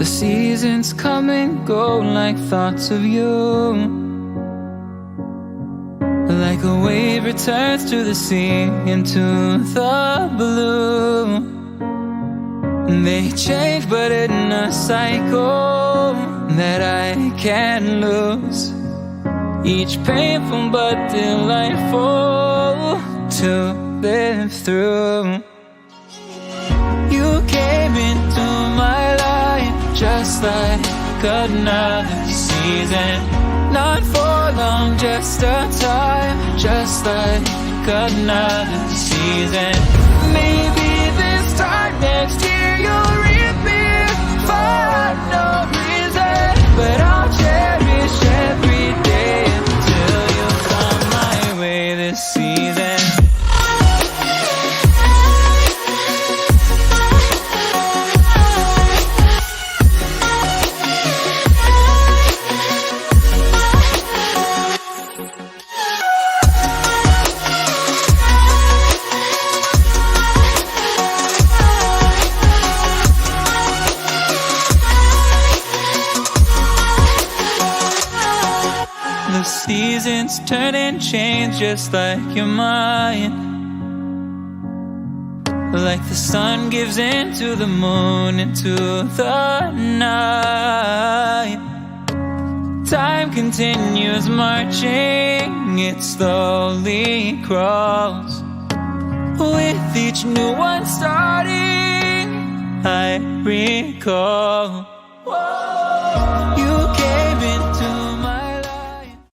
The seasons come and go like thoughts of you. Like a wave returns to the sea, into the blue. They change but in a cycle that I can't lose. Each painful but delightful to live through. You came into my life just like another season. Not for long, just a time, just like another season. Maybe this time next year you'll reappear for no reason, but I'll cherish every day until you come my way this season. The seasons turn and change just like your mind. Like the sun gives into the moon, into the night. Time continues marching, it slowly crawls. With each new one starting, I recall. Whoa.